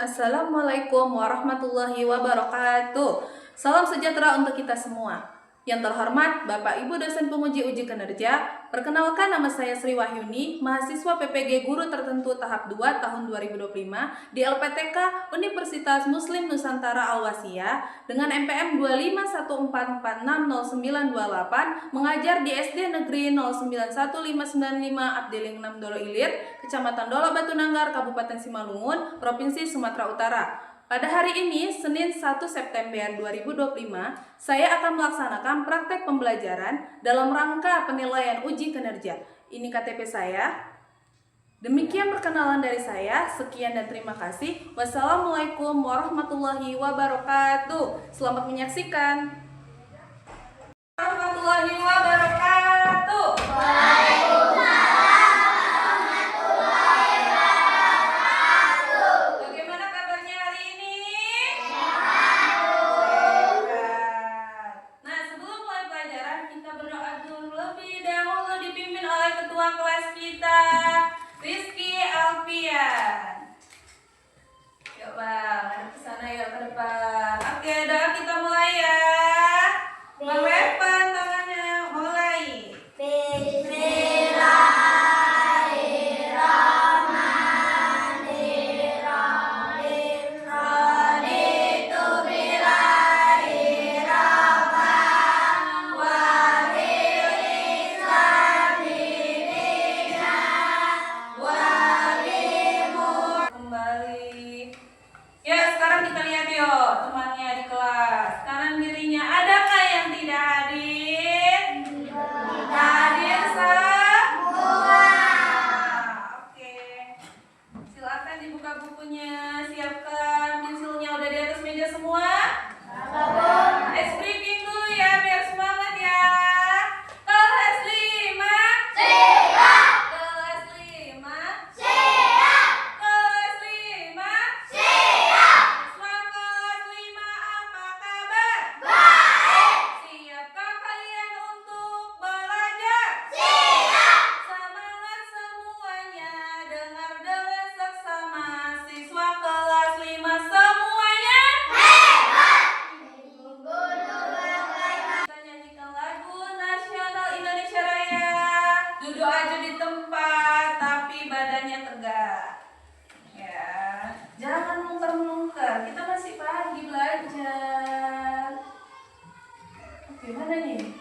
Assalamualaikum warahmatullahi wabarakatuh. Salam sejahtera untuk kita semua. Yang terhormat Bapak Ibu dosen penguji uji kinerja, perkenalkan nama saya Sri Wahyuni, mahasiswa PPG Guru Tertentu tahap 2 tahun 2025 di LPTK Universitas Muslim Nusantara Al-Wasiyah dengan NPM 25144600928 mengajar di SD Negeri 091595 Abdeling 6 Dolo Ilir, Kecamatan Dola Batu Nanggar, Kabupaten Simalungun, Provinsi Sumatera Utara. Pada hari ini, Senin 1 September 2025, saya akan melaksanakan praktek pembelajaran dalam rangka penilaian uji kinerja. Ini KTP saya. Demikian perkenalan dari saya. Sekian dan terima kasih. Wassalamualaikum warahmatullahi wabarakatuh. Selamat menyaksikan. Warahmatullahi wabarakatuh. Kelas kita, Rizky Alfian. Yuk bang, ada ke sana yuk ke depan. Oke, doa kita mulai ya. Bang Lepan tangannya mulai. Bukunya siapkan, pensilnya udah di atas meja semua. Ice breaking dulu ya biar semangat ya. Kelas 5 siap. Kelas 5 siap. Kelas 5 siap. Siswa kelas 5 apa kabar? Baik. Siapkah kalian untuk belajar? Siap. Semangat semuanya, dengar dengar seksama. Siswa kelas 5 semuanya hebat. Kita nyanyikan lagu nasional Indonesia Raya. Duduk aja di tempat tapi badannya tegak. Ya, jangan melungker-melungker. Kita masih pagi belajar. Oke, mana nih?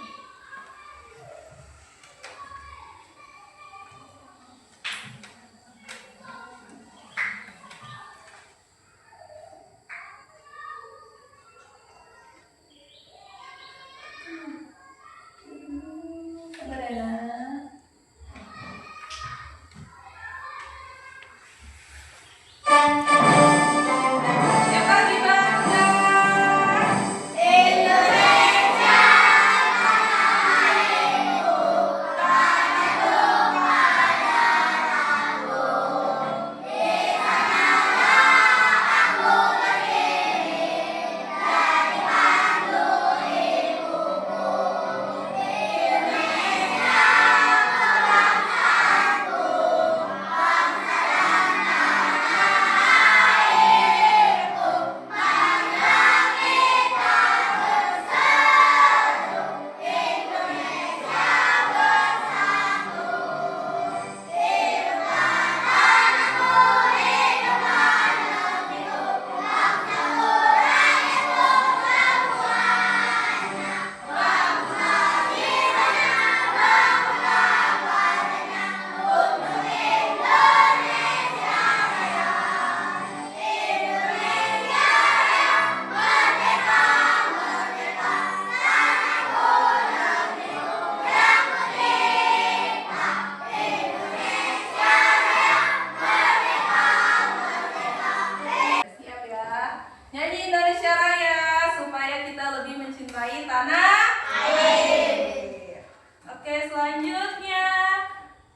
Tanah air. Oke, selanjutnya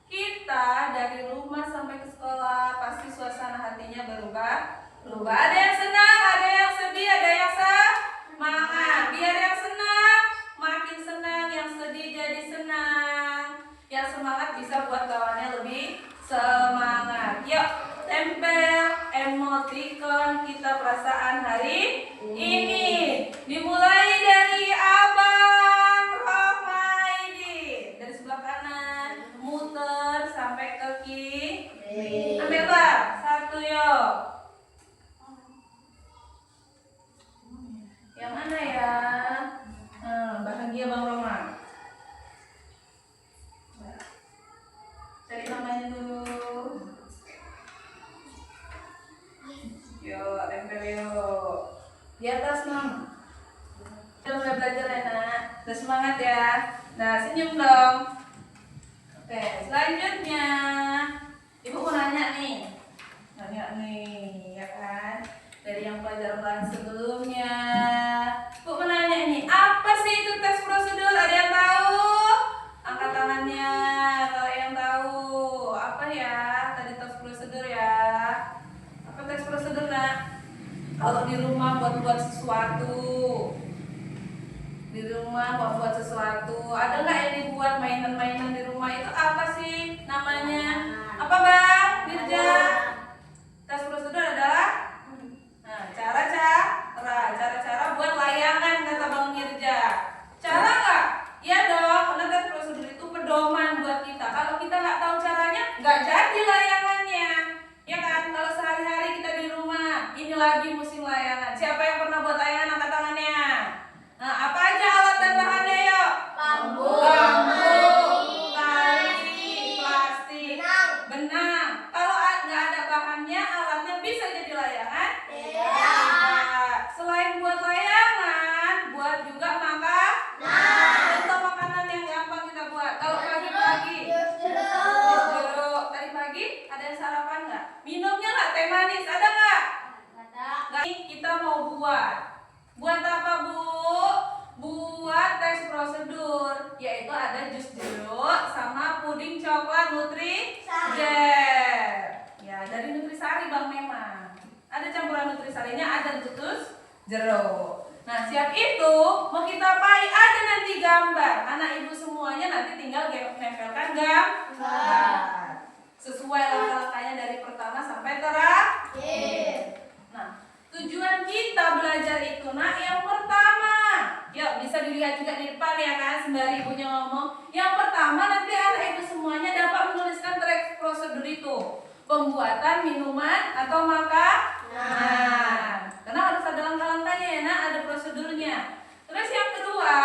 kita dari rumah sampai ke sekolah pasti suasana hatinya berubah. Ada yang senang, ada yang sedih, ada yang semangat. Biar yang senang makin senang, yang sedih jadi senang. Yang semangat bisa buat kawannya lebih semangat. Yuk, tempel emoticon perasaan hari ini. Dimulai dari Abang Rohmaidi. Dari sebelah kanan, muter sampai ke kiri. Ambillah satu yuk. Yang mana ya? Bahagia Bang Roma. Cari namanya dulu. Yuk, tempel yuk. Di atas Mam. Udah mulai belajar ya nak. Udah semangat ya. Nah, senyum dong. Oke, selanjutnya Ibu mau nanya nih. Ya kan? Dari yang pelajaran sebelumnya. Bu mau nanya ini, apa sih itu tes prosedur? Ada yang tahu? Angkat tangannya kalau yang tahu. Apa ya tadi tes prosedur ya? Apa tes prosedur nak? Kalau di rumah buat sesuatu. Di rumah buat sesuatu. Ada nggak yang dibuat mainan-mainan di rumah itu apa sih namanya? Apa Bang? Dirja? Tes prosedur adalah cara-cara buat layangan kata Bang Mirja. Cara nggak? Iya dong, karena tes prosedur itu pedoman buat kita. Kalau kita nggak tahu caranya, nggak jadi layangannya. Ya kan? Kalau sehari-hari kita di rumah, ini lagi musim layangan. Siapa yang pernah buat layangan angkat tangannya? Nah, apa aja alat dan bahannya yuk? Bambu, tali, plastik, benang. Kalau nggak ada bahannya, alatnya bisa jadi layangan? Selain buat layangan, buat juga contoh makanan yang gampang kita buat. Kalau pagi-pagi, jus jeruk. Tadi pagi ada yang sarapan nggak? Minumnya nggak teh manis? Ada nggak? Ada. Kita mau buat apa Bu? Buat tes prosedur, yaitu ada jus jeruk sama puding coklat Nutrisari. Ya, dari Nutrisari Bang memang. Ada campuran Nutrisarinya, ada tutus jeruk. Nah, siap itu mau kita apain? Ada nanti gambar. Anak ibu semuanya nanti tinggal nempelkan gambar. Sesuai langkah-langkahnya dari pertama sampai terakhir. Nah, tujuan kita belajar itu yang pertama. Yuk, bisa dilihat juga di depan ya kan, sembari ibunya ngomong. Yang pertama nanti anak ibu semuanya dapat menuliskan tes prosedur itu. Pembuatan minuman atau makanan. Karena harus ada langkah-langkahnya ya nak, ada prosedurnya. Terus yang kedua,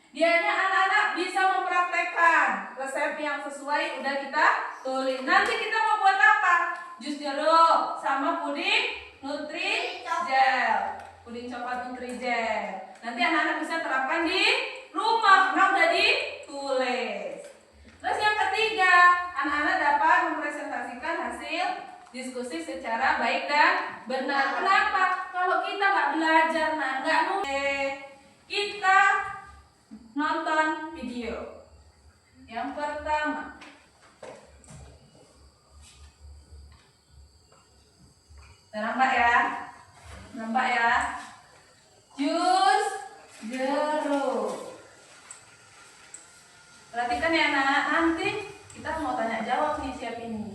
dianya anak-anak bisa mempraktekkan resep yang sesuai udah kita tulis. Nanti kita mau buat apa? Jus jeruk sama puding Nutrijel. Puding coklat Nutrijel. Nanti anak-anak bisa terapkan di rumah karena udah ditulis. Terus yang ketiga, anak-anak dapat mempresentasikan hasil diskusi secara baik dan benar. Kenapa? Kalau kita nggak belajar, nggak nulis, kita nonton video. Yang pertama, nampak ya? Jus jeruk. Perhatikan ya nak, nanti kita mau tanya jawab nih, siap ini.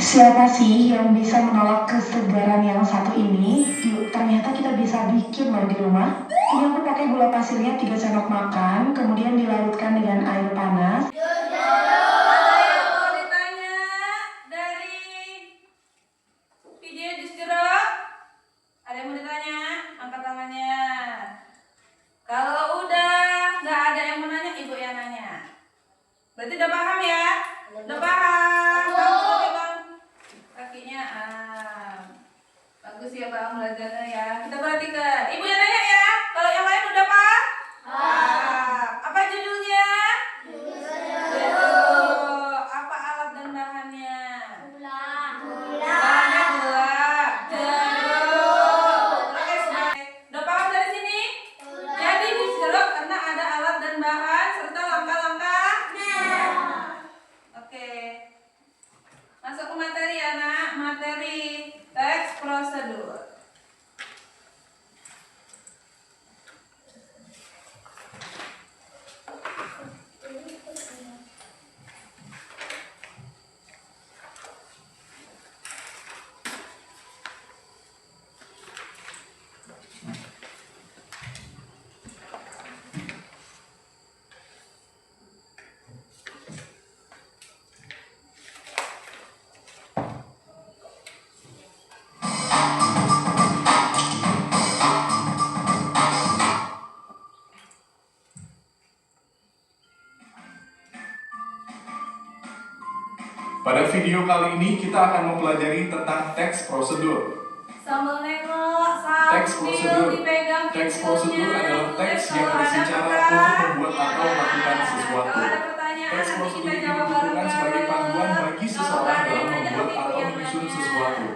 Siapa sih yang bisa menolak kesegaran yang satu ini? Yuk, ternyata kita bisa bikin loh di rumah. Ini aku pakai gula pasirnya 3 sendok makan, kemudian dilarutkan dengan air panas. Ada yang mau ditanya dari video jus jeruk? Ada yang mau ditanya? Angkat tangannya. Kalau udah nggak ada yang mau nanya, ibu yang nanya. Berarti udah paham ya? Udah paham? Bang, kakinya bagus ya Bang belajarnya ya. Kita perhatikan. Ibu yang nanya ya. Kalau yang lain udah paham? Apa judulnya? Jeruk. Apa alat dan bahannya? Bahannya gula. Jeruk. Oke, udah paham dari sini? Jadi jus jeruk karena ada alat dan bahan serta langkah-langkah. Pada video kali ini kita akan mempelajari tentang teks prosedur. Sambil nengok, Teks sambil prosedur. dipegang Teks pinggulnya. prosedur adalah teks yang Kalau berisi ada cara pertanyaan, untuk membuat atau melakukan ya. sesuatu. Kalau ada pertanyaan, Teks nanti prosedur kita ini jawab dibutuhkan sebagai panduan bareng-bareng. bagi Kalau seseorang nggak ada dalam yang nanya, membuat nanti ibu atau yang menyusun nanya. sesuatu.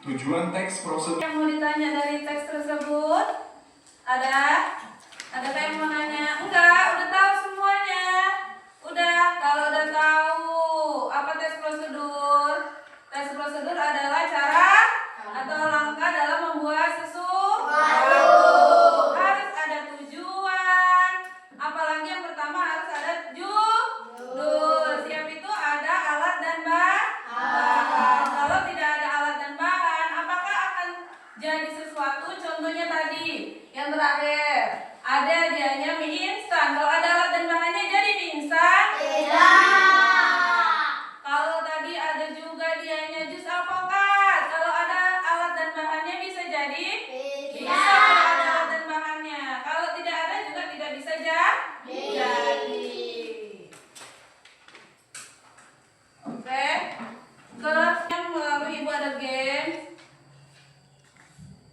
Tujuan teks prosedur. Yang mau ditanya dari teks tersebut ada yang mau nanya? Enggak, udah tahu semuanya. Udah, kalau udah tahu apa teks prosedur? Teks prosedur adalah cara atau langkah dalam membuat sesuatu. Harus ada tujuan. Apalagi yang pertama harus ada judul. Siap itu ada alat dan bahan. Kalau tidak ada alat dan bahan, apakah akan jadi sesuatu? Contohnya tadi, yang terakhir, ada dianya mie instan. Kalau ada alat dan bahannya jadi mie instan? Kalau tadi ada juga dianya jus alpukat. Kalau ada alat dan bahannya bisa jadi? Bisa kalau ada alat dan bahannya. Kalau tidak ada juga tidak bisa jadi. Oke. Yang melalui ibu ada game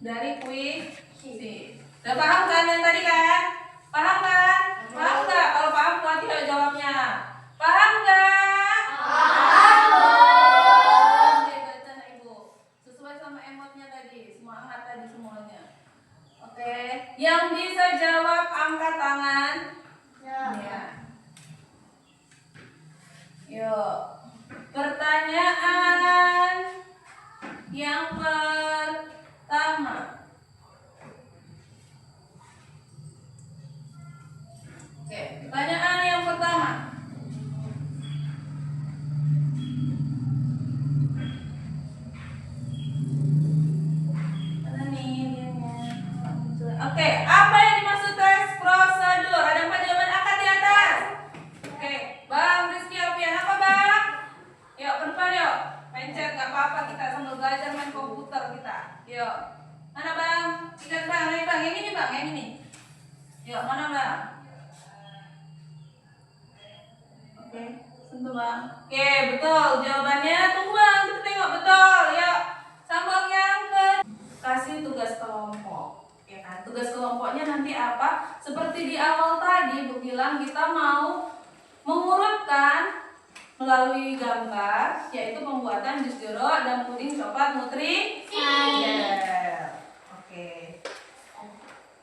dari quiz. Udah paham kan yang tadi kan? Paham kan? Paham nggak? Kalau paham berarti ayo jawabnya. Paham nggak? Oke, baca anak ibu. Sesuai sama emotnya tadi, semangat tadi semuanya. Oke, yang bisa jawab angkat tangan. Ya. Yuk. Pertanyaan yang pertama. Oke, pertanyaan yang pertama. Mana nih dianya? Oke, apa yang dimaksud teks prosedur? Ada 4 jawaban angkat di atas. Oke, Bang Rizky Alfian, apa Bang? Yuk, ke depan yuk. Pencet, gak apa-apa, kita sambil belajar main komputer kita. Yuk. Mana Bang? Ikan Bang, ini Bang, yang ini Bang, yang ini. Yuk, mana Bang? Oke, sentuh Bang. Oke, betul. Jawabannya tunggu Bang, kita tengok betul. Yuk. Sambung yang ke kasih tugas kelompok. Ya kan? Tugas kelompoknya nanti apa? Seperti di awal tadi Bu bilang kita mau mengurutkan melalui gambar, yaitu pembuatan jus jeruk dan puding coklat nutrisi. Oke.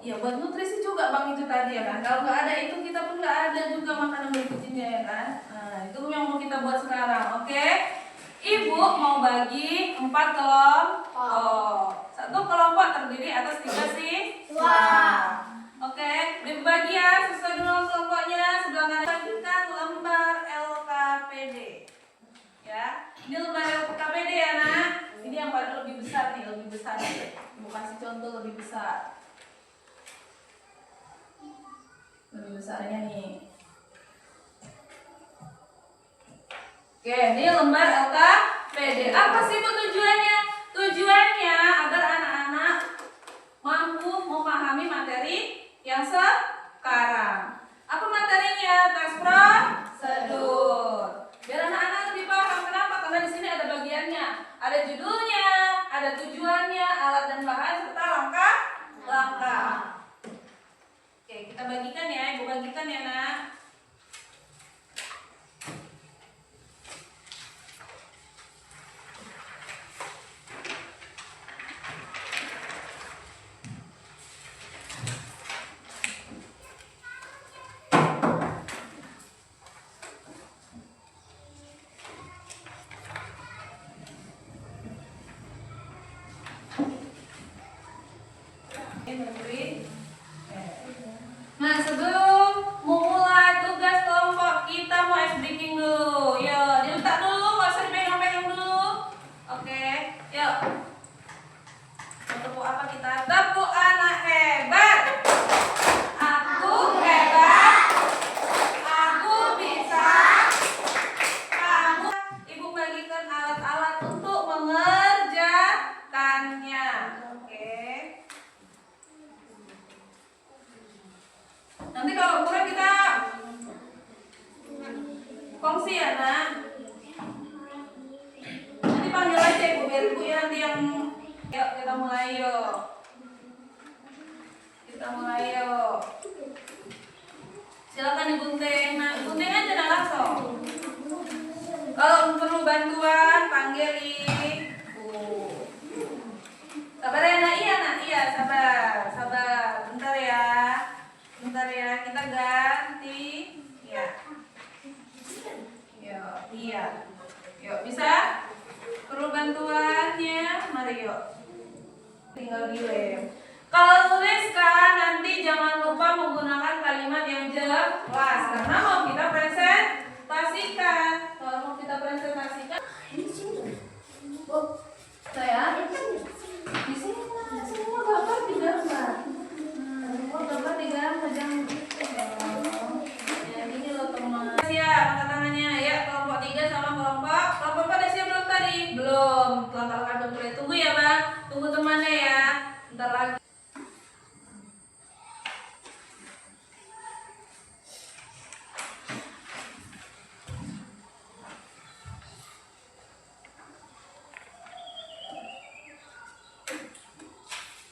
Ya buat nutrisi juga Bang itu tadi ya kan. Kalau nggak ada itu kita pun nggak ada juga makanan berikutnya ya kan. Nah itu yang mau kita buat sekarang. Oke. Ibu mau bagi 4 kelompok. Satu kelompok terdiri atas 3 siswa. Oke. Dibagi ya sesuai dengan kelompoknya. Sebelah kanan bagikan lembar LKPD. Ya. Ini lembar LKPD ya nak. Ini yang paling lebih besar nih, lebih besar nih. Ibu kasih contoh lebih besar. Lebih besarnya nih. Oke, ini lembar LKPD. Apa sih Bu tujuannya? Tujuannya agar anak-anak mampu memahami materi yang sekarang. Apa materinya? Teks prosedur. Biar anak-anak lebih paham. Kenapa? Karena di sini ada bagiannya. Ada judulnya, ada tujuannya, alat dan bahan serta langkah-langkah. Oke, kita bagikan ya, Ibu bagikan ya nak. Nah, sebelum memulai tugas kelompok, kita mau ice breaking dulu. Yuk, diletak dulu, nggak usah dipegang-pegang dulu. Oke, yuk. Mau tepuk apa kita? Tepuk anak hebat. Aku hebat. Aku bisa. Kamu. Ibu bagikan alat-alat untuk mengerjakannya. Oke. Nanti kalau Kita mulai yuk. Silakan digunting. Nah, gunting aja nah langsung. Kalau perlu bantuan, panggilin. Sabar ya nak, iya sabar. Bentar ya, kita ganti. Ya. Yuk, bisa? Perlu bantuannya? Mari yuk. Tinggal dilem. Kalau tuliskan nanti jangan lupa menggunakan kalimat yang jelas karena mau kita presentasikan. Kalau mau kita presentasikan, saya di sini semua gambar digambar. Gambar digambar jangan ya ini loh teman. Siap, angkat tangannya ya. Kelompok 3 sama kelompok 4 udah siap belum tadi? Belum. Langkah karbon play. Tunggu ya bang. Tunggu temannya ya. Bentar lagi.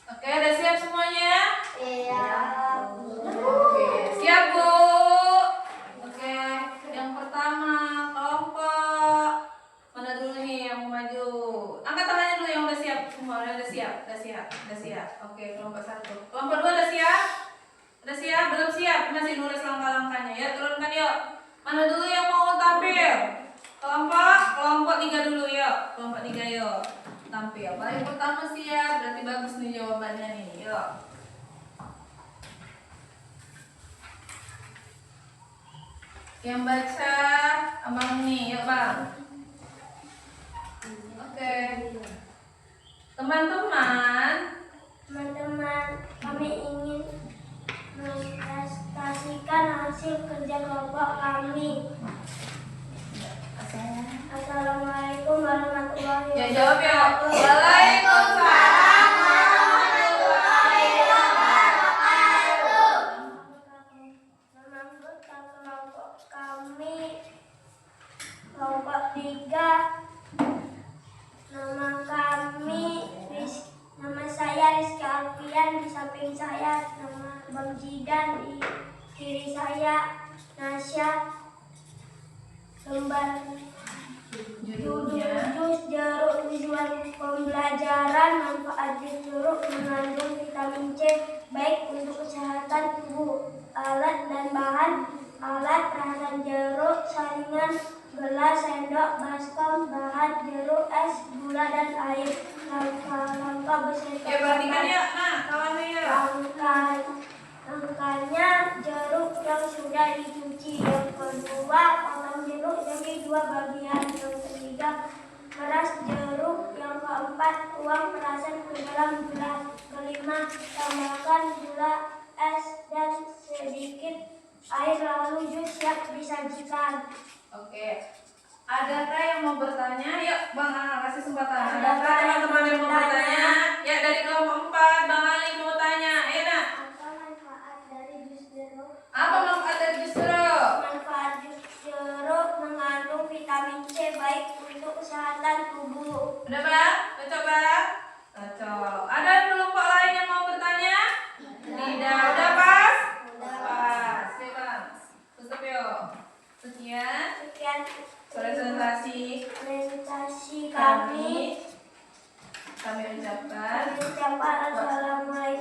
Oke, udah siap semuanya? Iya. Oke, siap Bu. Oke, yang pertama kelompok mana dulu nih yang mau maju? Angkat tangannya dulu yang udah siap semua. Udah siap. Oke, kelompok 1. Kelompok 2 udah siap? Udah siap? Belum siap? Masih nulis langkah-langkahnya ya. Turunkan yuk. Mana dulu yang mau tampil? Kelompok 3 dulu yuk. Kelompok 3 yuk. Tampil. Paling pertama siap. Berarti bagus nih jawabannya nih. Yuk. Yang baca abang nih, yuk bang. Oke. Teman-teman, Kami ingin mempresentasikan hasil kerja kelompok kami. Assalamualaikum warahmatullahi ya jawab ya. wabarakatuh. Waalaikumsalam warahmatullahi wabarakatuh. Menurut kelompok kami, kelompok 3, nama saya Rizky Alfian, di samping saya nama Bang Jidan, di kiri saya Nasya. Lembar jus jeruk tujuan pembelajaran, manfaat jus jeruk mengandung vitamin C baik untuk kesehatan tubuh. Alat dan bahan: alat perasan jeruk, saringan, gelas, sendok, baskom, bahan jeruk, es, gula dan air. Langkah beserta Ya perhatikan ya, nah kawannya ya. Langkahnya: jeruk yang sudah dicuci. Yang kedua, potong jeruk jadi 2 bagian. Yang ketiga, peras jeruk. Yang keempat, tuang perasan ke dalam gelas. Kelima, tambahkan gula, es, dan sedikit air, lalu jus siap disajikan. Oke. Adakah yang mau bertanya? Yuk Bang Ana kasih kesempatan. Adakah Adakah yang teman-teman yang mau mau bertanya? Ya dari kelompok 4, Bang Ali mau tanya. Ayo nak. Apa manfaat dari jus jeruk? Apa manfaat dari jus jeruk? Manfaat jus jeruk mengandung vitamin C baik untuk kesehatan tubuh. Udah Bang? Cocok Bang? Cocok. Ada kelompok lain yang mau bertanya? Tidak. Udah pas? Pas. Oke Bang. Tutup yuk. Sekian presentasi Presentasi kami ucapkan Assalamualaikum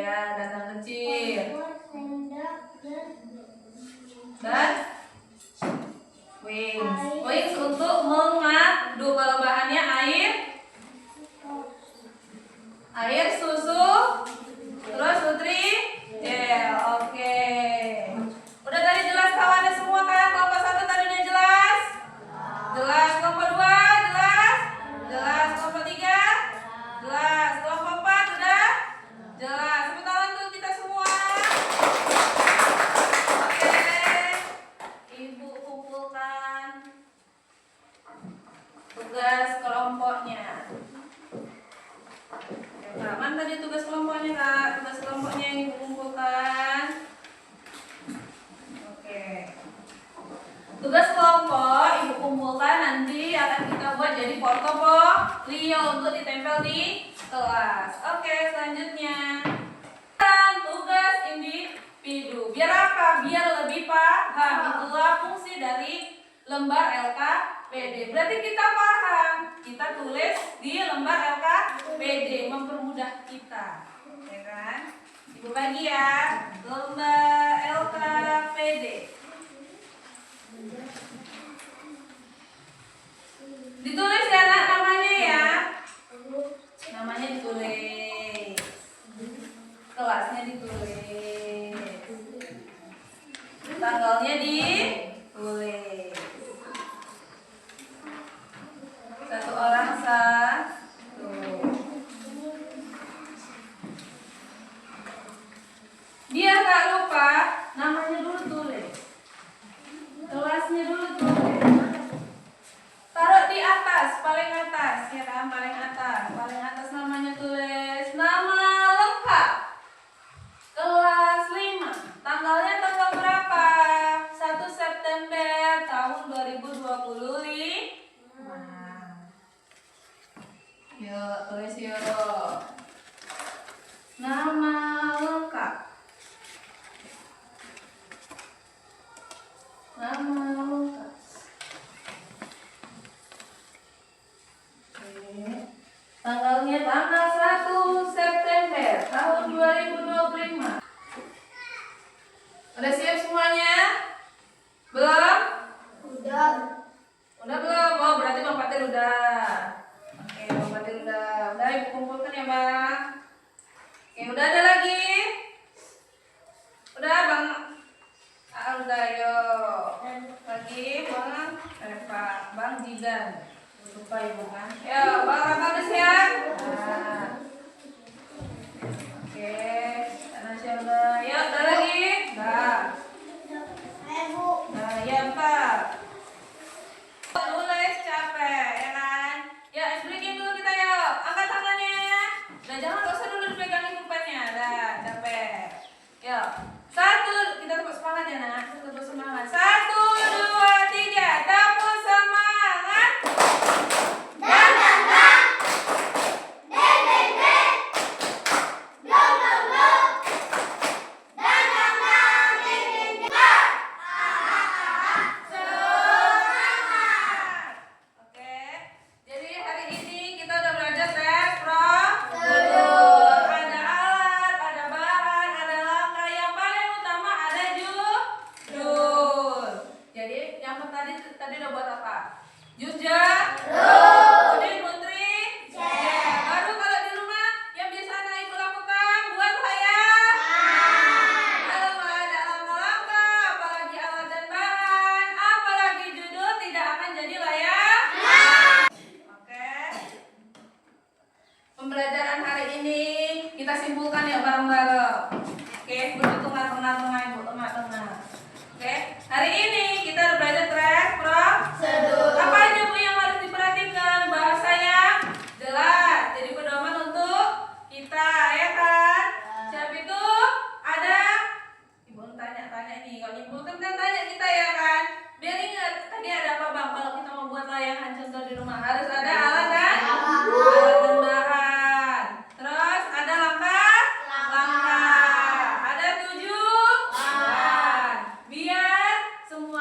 Ya, dan kecil. Sendok, Dan wings. Wings untuk mengadu. Kalau bahannya air, susu, terus nutri gel. Oke. Udah tadi jelas kawannya semua kan? Kelompok 1 tadi udah jelas? Jelas. Kelompok 2 jelas? Jelas. Kelompok 3 jelas. Kelompok 4 udah? Jelas. Tepuk tangan untuk kita semua. Oke. Ibu kumpulkan tugas kelompoknya. Kak, mana tadi tugas kelompoknya, Kak? Tugas kelompoknya yang Ibu kumpulkan. Oke. Tugas kelompok Ibu kumpulkan nanti akan kita buat jadi portofolio untuk ditempel di kelas. Oke, selanjutnya. Tugas individu. Biar apa? Biar lebih paham. Itulah fungsi dari lembar LKPD. Berarti kita paham. Kita tulis di lembar LKPD, mempermudah kita, ya kan? Ibu bagi ya, lembar LKPD. Ditulis ya nak namanya ya. Namanya ditulis. Kelasnya ditulis. Tanggalnya ditulis. Satu orang satu. Biar gak lupa, namanya dulu tulis. Kelasnya dulu tulis. Taruh di atas, paling atas, ya kan? Paling atas namanya tulis. Nama lengkap. Kelas 5. Tanggalnya tanggal berapa? 1 September tahun 2025. Yuk, tulis yuk. Nama lengkap. Nama lengkap. Oke. Tanggalnya tanggal 1 September tahun 2025. Udah siap semuanya? Belum? udah. Udah belum? Oh, berarti Bang Fatir udah. Oke, Bang Fatir udah. Udah Ibu kumpulkan ya, Bang. Oke, udah ada lagi? Udah, Bang. Udah, yuk. Lagi, Bang Reva, Bang Jidan. Lupa Ibu kan? Yuk, Bang Reva udah siap? Nah. Oke, Nasya udah. Yuk, udah lagi? Udah. Nah, ya, Pak. Tulis capek, ya kan? Ya, breaking dulu kita yuk. Angkat tangannya. Nah, jangan gak usah dulu dipegangin pulpennya. Dah, capek. Yuk. 1, kita tepuk semangat ya, Nak. Tepuk semangat. 1, 2, 3. Tepuk semangat. Oke, jadi hari ini kita udah belajar tes prosedur. Ada alat, ada bahan, ada langkah. Yang paling utama ada judul. Jadi yang tadi udah buat apa? Jus jeruk. Kemudian nutri gel. Baru kalau di rumah yang biasa anak Ibu lakukan, buatlah ya. Kalau nggak ada langkah-langkah, apalagi alat dan bahan, apalagi judul, tidak akan jadi layak. Oke. Pembelajaran hari ini kita simpulkan ya bareng-bareng. Oke, duduk tengah-tengah Ibu, tengah-tengah. Oke, hari ini kita udah belajar tes prosedur. Apa aja Bu yang harus diperhatikan? Bahasa yang jelas. Jadi pedoman untuk kita, ya kan? Siap itu ada. Ibu tanya-tanya nih, kalau nyimpulkan kan tanya kita ya kan? Biar ingat, tadi ada apa Bang? Kalau kita mau buat layangan contoh di rumah harus ada alat dan bahan. Terus ada langkah. Ada tujuan. Biar semua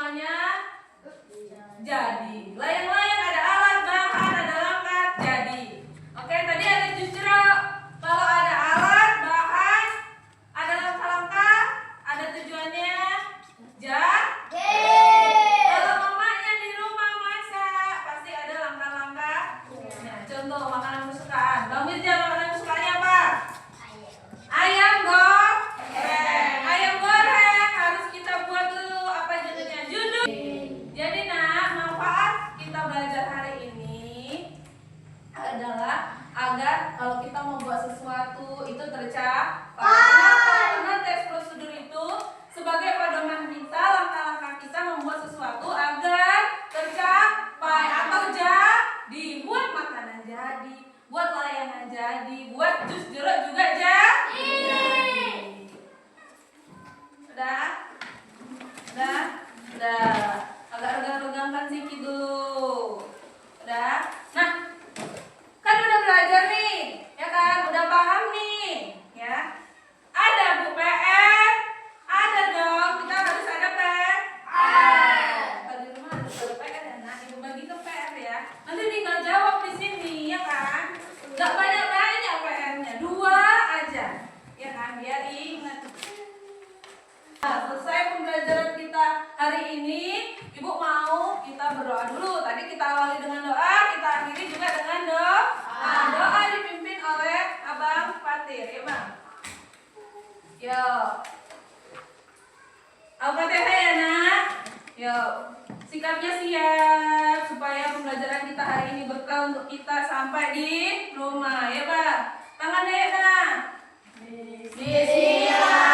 sesuatu itu tercapai. Kenapa? Karena teks prosedur itu sebagai pedoman kita, langkah-langkah kita membuat sesuatu agar tercapai atau jadi. Buat makanan jadi, buat layanan jadi, buat jus jeruk juga jadi. Udah? Udah? Udah. Agak regang-regangkan sedikit dulu. Udah? Nah, kan udah belajar nih, ya kan? Udah paham nih, ya. Ada bu PR, ada dong. Kita harus ada PR. Kalau di rumah harus ada PR ya, nah. Ibu bagi ke PR ya. Nanti tinggal jawab di sini, ya kan? Gak banyak-banyak PR-nya, 2 aja, ya kan? Biar ingat. Nah, selesai pembelajaran kita hari ini, Ibu mau kita berdoa dulu. Tadi kita awali dengan doa, kita akhiri juga dengan doa. Doa dipimpin oleh Abang Fatir, ya Bang? Yuk. Al-Fatihah ya nak. Yuk. Sikapnya siap supaya pembelajaran kita hari ini berkah untuk kita sampai di rumah, ya Bang? Tangannya ya nak. Bismillah.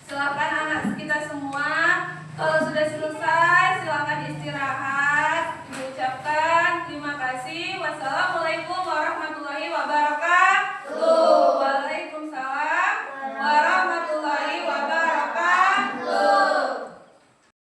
Silakan anak kita semua, kalau sudah selesai silakan istirahat.